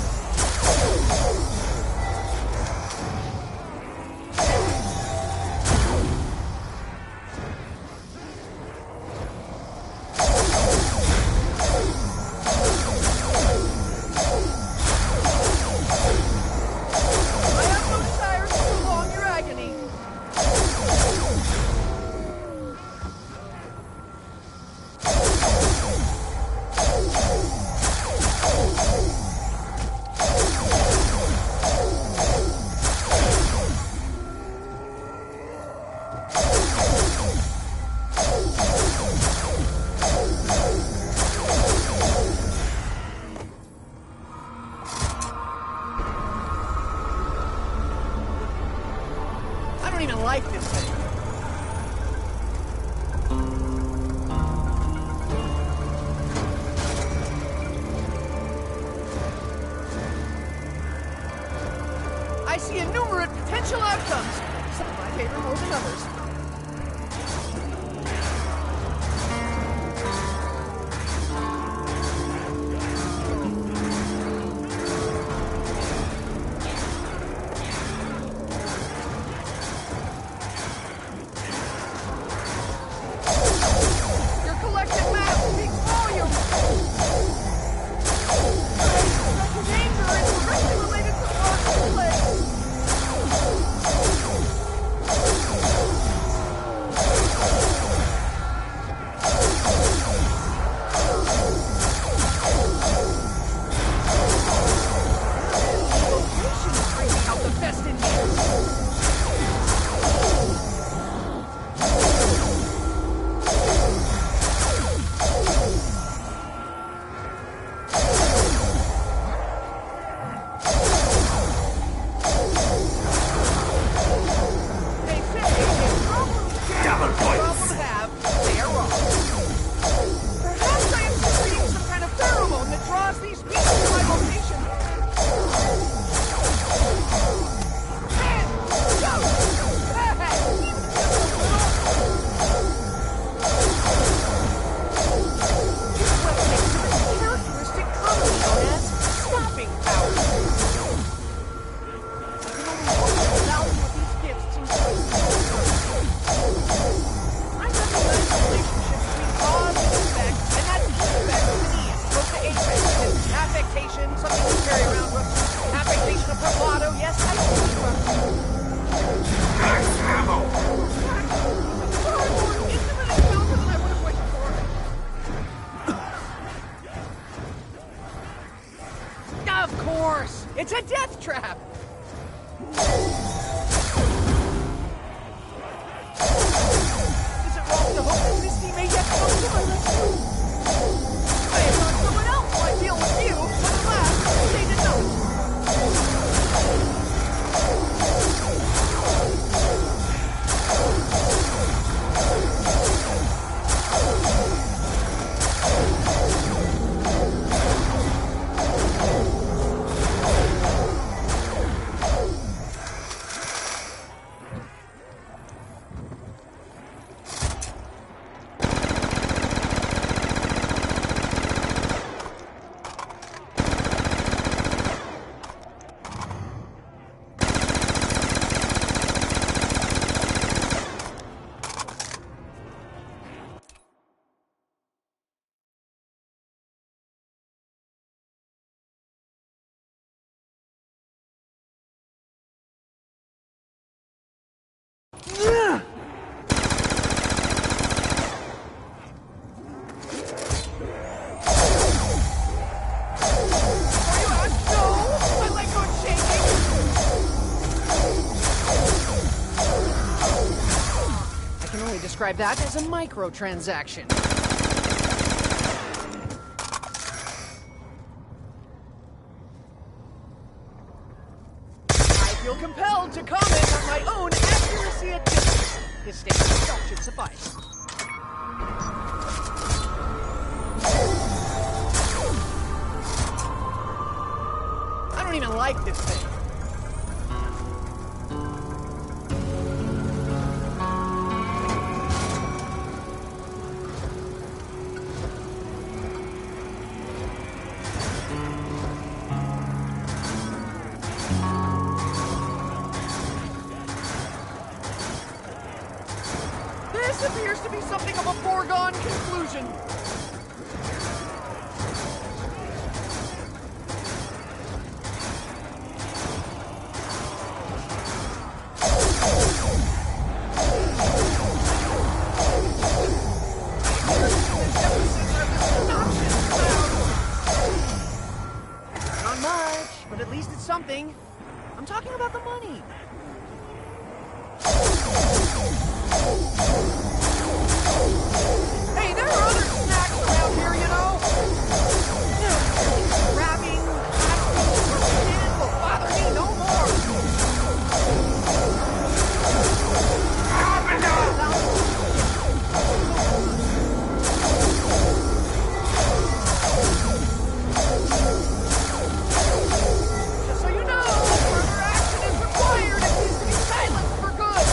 I have no desire to prolong your agony. I don't even like this thing. I see innumerable potential outcomes. Some of my favor more than others. Your collective mass speaks volumes. Such danger is directly related to our play. course! It's a death trap! Is it wrong to hope that Misty may yet come to my rescue? I have thought someone else might deal with you, but alas, they did not. Describe that as a microtransaction. I feel compelled to comment on my own accuracy at distance. His statement itself should suffice. I don't even like this thing. This appears to be something of a foregone conclusion. Not much, but at least it's something. I'm talking about the money. Hey, there are other snacks around here, you know? Grabbing, it will bother me no more. Just so you know, further action is required. It needs to be silenced for good.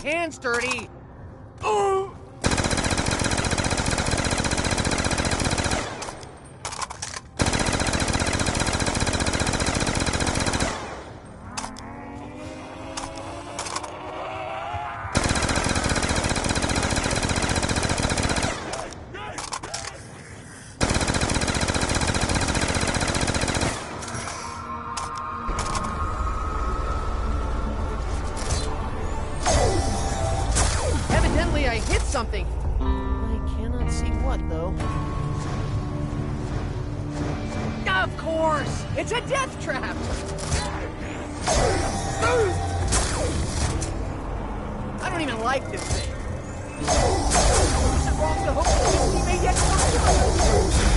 hands dirty. Evidently, I hit something. I cannot see what, though. Of course! It's a death trap! I don't even like this thing. Is it wrong to hope that he may yet come to us?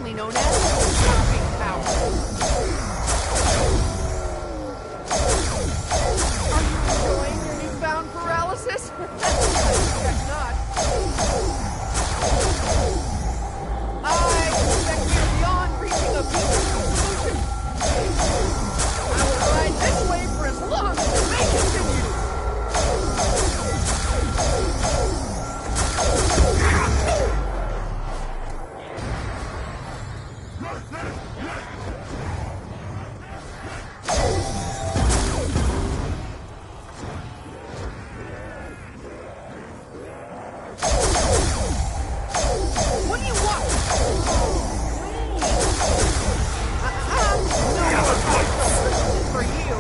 Known as jumping power. Are you enjoying your newfound paralysis? I suspect not. I suspect we're beyond reaching a peaceful solution. I will ride this way for as long as it may continue. What do you want? No, for you.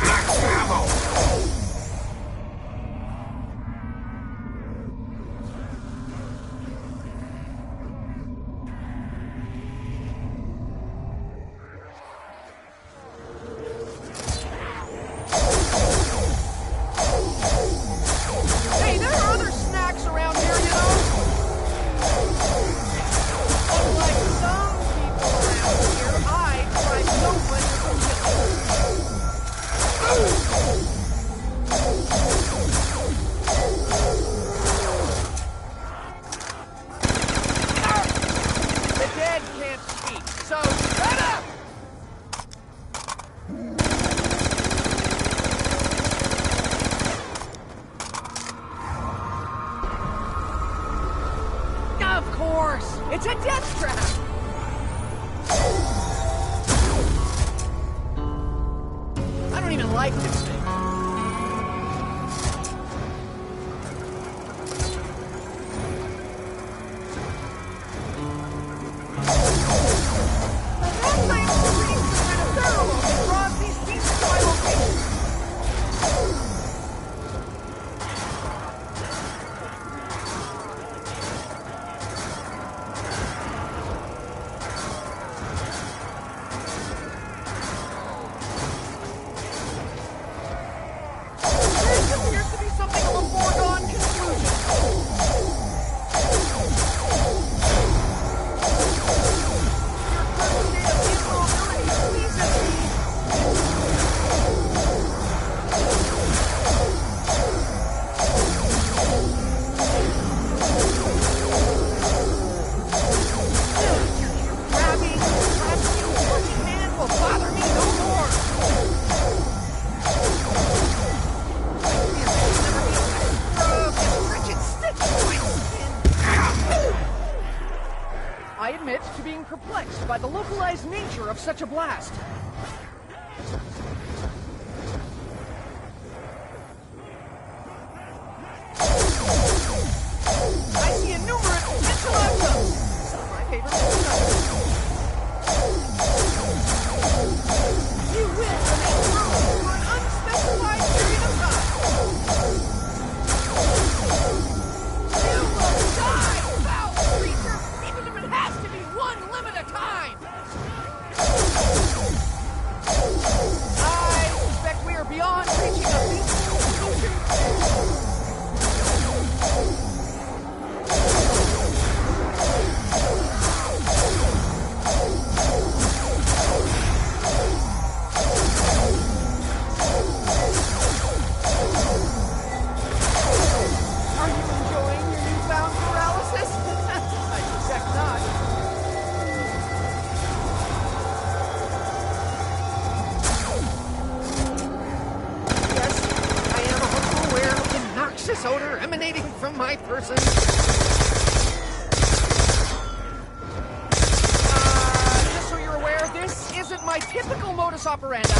Max ammo! Hey, there are other snacks around here, you know? Unlike some people around here, I find no pleasure from killing. The dead can't speak, so shut up! Of course! It's a death trap! I don't even like this thing. Perhaps I am reading some kind of pheromone that draws these beasts to my location. precise nature of such a blast. I see innumerable potential outcomes. Some of my favorites. You will remain frozen for an unspecified period of time. You will die, foul creature, even if it has to be one limb at a time. I suspect we are beyond reaching a peaceful solution. Are you enjoying your newfound paralysis? I suspect not. Yes, I am also aware of the noxious odor emanating from my person. Just so you're aware, this isn't my typical modus operandi.